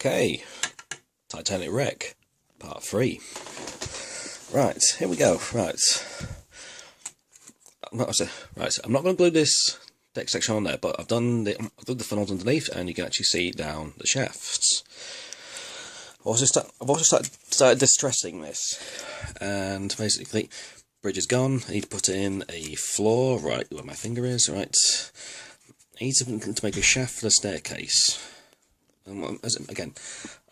Okay, Titanic wreck, part 3. Right, here we go. Right, I'm not going to glue this deck section on there, but I've done the funnels underneath, and you can actually see down the shafts. I've also started distressing this, and basically, bridge is gone. I need to put in a floor right where my finger is. Right, I need to make a shaft for the staircase. Again,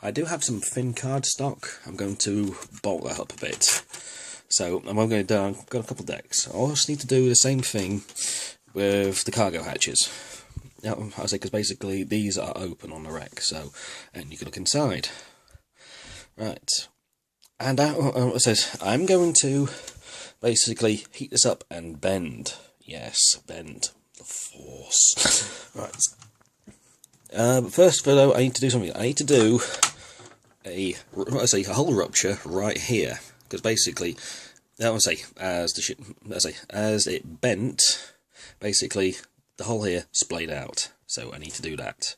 I do have some thin card stock. I'm going to bulk that up a bit. So I'm going to do. I've got a couple of decks. I also need to do the same thing with the cargo hatches. Now, I say because basically these are open on the wreck, and you can look inside. Right, and it says I'm going to basically heat this up and bend. Yes, bend the force. Right. But first, though, I need to do something. I need to do a hull rupture right here, because basically, as it bent, basically the hull here splayed out. So I need to do that.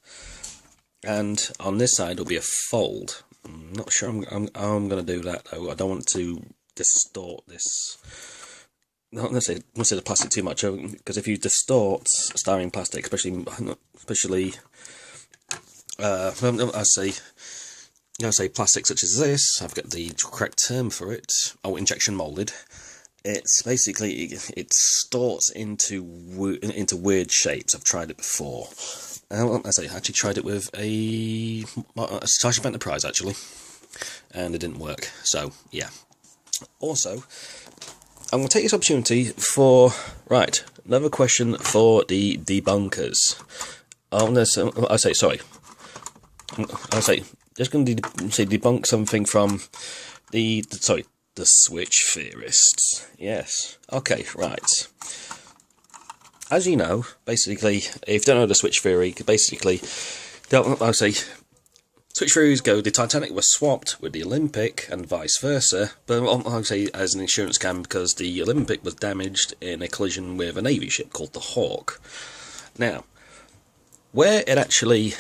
And on this side will be a fold. I'm not sure I'm going to do that though. I don't want to distort this. Not necessarily the plastic too much, because if you distort styrene plastic, especially I say plastic such as this, I've got the correct term for it. Oh, injection molded. It's basically it distorts into weird shapes. I've tried it before. I actually tried it with a Starship Enterprise actually, and it didn't work. So yeah. Also, I'm going to take this opportunity for another question for the debunkers. Just going to debunk something from the switch theorists. Yes. Okay. Right. As you know, basically, if you don't know the switch theory, basically, switch theories go, the Titanic was swapped with the Olympic and vice versa, but as an insurance scam, because the Olympic was damaged in a collision with a Navy ship called the Hawk. Now, where it actually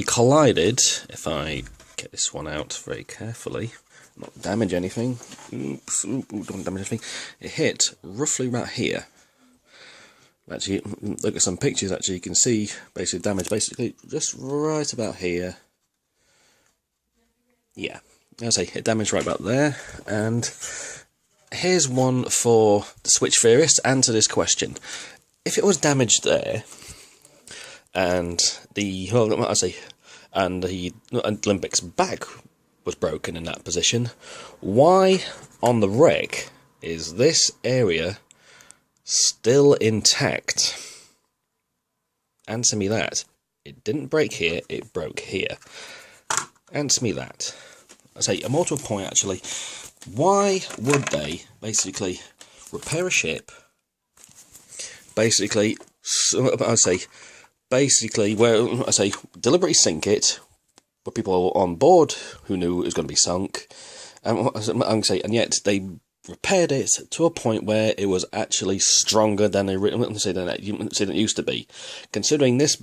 collided, if I get this one out very carefully, not damage anything, don't damage anything, it hit roughly right here. Actually, look at some pictures, actually you can see basically damage just right about here. Yeah, it damaged right about there. And here's one for the switch theorist. Answer this question: if it was damaged there, and the Olympic's back was broken in that position, why on the wreck is this area still intact? Answer me that. It didn't break here, it broke here. Answer me that. I'm more to a point actually. Why would they basically repair a ship? Deliberately sink it, but people on board who knew it was going to be sunk, and yet they repaired it to a point where it was actually stronger than it used to be. Considering this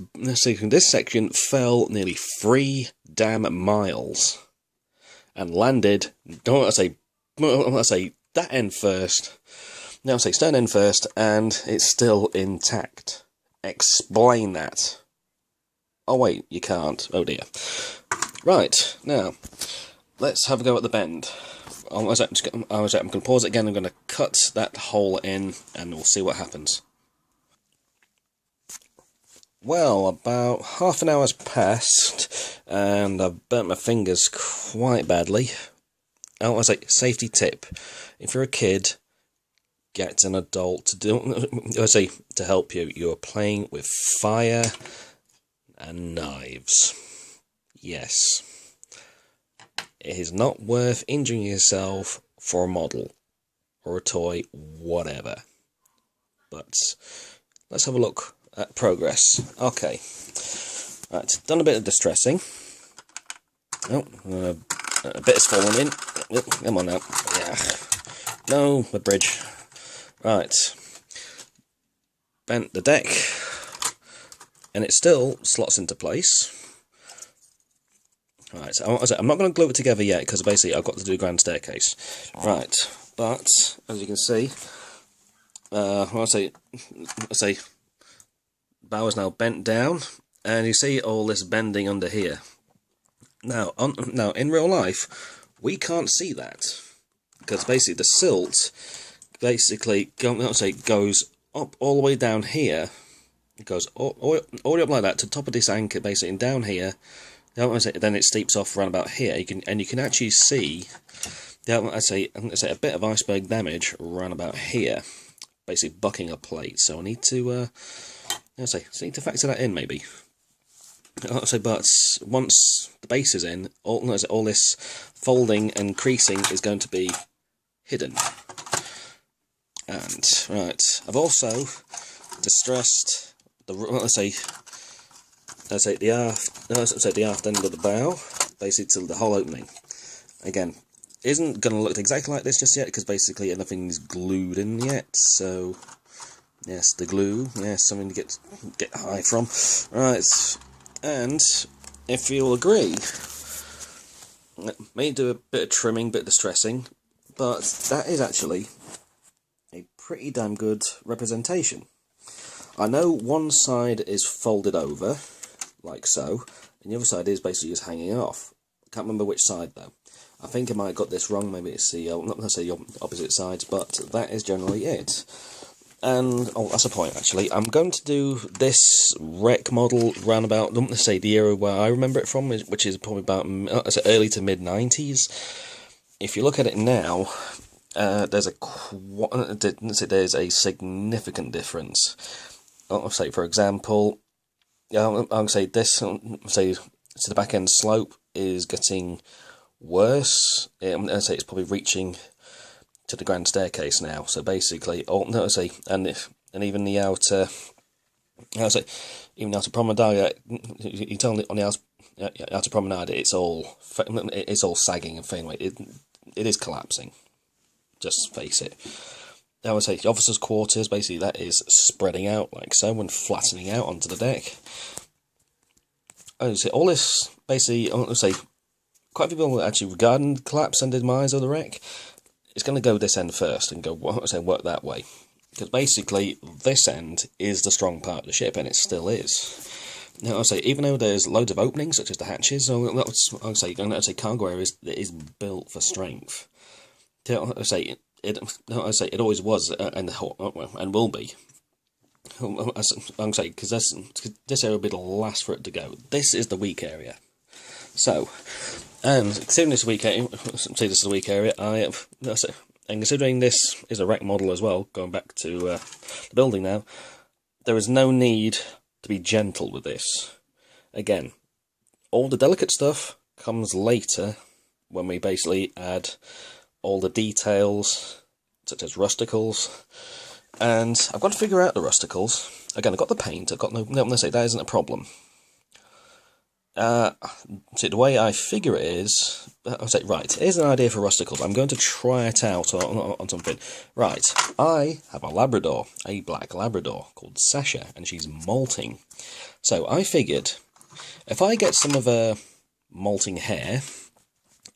section fell nearly 3 damn miles and landed. That end first. Now stern end first, and it's still intact. Explain that. Oh wait, you can't. Oh dear. Right, now let's have a go at the bend. I'm going to pause it again. I'm going to cut that hole in, and we'll see what happens. Well, about half an hour's passed, and I've burnt my fingers quite badly. Safety tip: if you're a kid, get an adult to help you. You're playing with fire and knives. Yes. It is not worth injuring yourself for a model or a toy, whatever. But let's have a look at progress. Okay. Right, done a bit of distressing. Oh, a bit has fallen in. Come on now. Yeah. No, the bridge. Right. Bent the deck, and it still slots into place. Right, so I'm not going to glue it together yet, because basically I've got to do the grand staircase. Right, but, as you can see, I say, bow is now bent down, and you see all this bending under here. Now, in real life, we can't see that, because basically the silt basically goes up all the way down here. It goes all the way up like that to the top of this anchor, basically, and down here. Then it steeps off around about here. You can actually see, I say a bit of iceberg damage around about here, basically bucking a plate. So I need to, need to factor that in maybe. But once the base is in, all this folding and creasing is going to be hidden. And right, I've also distressed the the aft end of the bow, basically to the whole opening. Again, isn't going to look exactly like this just yet, because basically nothing's glued in yet. So yes, the glue, yes, something to get high from. Right, and if you'll agree, may do a bit of trimming, bit of distressing, but that is actually a pretty damn good representation. I know one side is folded over, like so, and the other side is basically just hanging off. Can't remember which side though. I think I might have got this wrong, maybe it's the, not necessarily the opposite sides, but that is generally it. And, oh, that's a point actually, I'm going to do this wreck model round about, let's say, the era where I remember it from, which is probably about early to mid-90s. If you look at it now, there's a significant difference. I'll say, for example, I'll say this, so the back end slope is getting worse. I'll say it's probably reaching to the grand staircase now. So basically, and even the outer, even the outer promenade, you tell me on the outer promenade, it's all sagging and failing away. It is collapsing. Just face it. I would say the officers' quarters, basically that is spreading out like so and flattening out onto the deck. I would say all this, basically, I would say quite a few people actually regarding the collapse and demise of the wreck. It's going to go this end first and go work that way. Because basically this end is the strong part of the ship, and it still is. Now, I'll say, even though there's loads of openings, such as the hatches, I'll say cargo area is built for strength. I'll say it always was and will be. I'm saying because this area will be the last for it to go. This is the weak area. So, and considering this weak area, and considering this is a wreck model as well, going back to the building now, there is no need to be gentle with this. Again, all the delicate stuff comes later when we basically add all the details, such as rusticles, and I've got to figure out the rusticles. Again, I've got the paint, I've got let's say that isn't a problem. See, the way I figure it is, I'll say, right, here's an idea for rusticles. I'm going to try it out on something. Right, I have a Labrador, a black Labrador, called Sasha, and she's molting. So I figured, if I get some of her molting hair,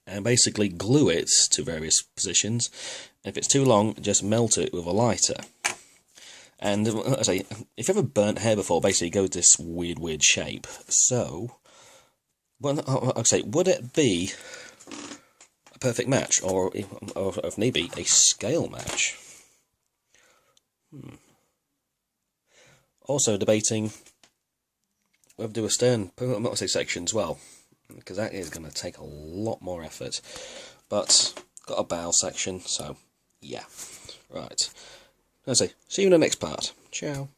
and basically glue it to various positions. If it's too long, just melt it with a lighter. And I say, if you ever burnt hair before, basically it goes this weird shape. So, well, I'd say, would it be a perfect match, or if need be, a scale match? Also debating whether to do a stern, section as well, because that is going to take a lot more effort. But got a bow section, so yeah. Right. I'll say, see you in the next part. Ciao.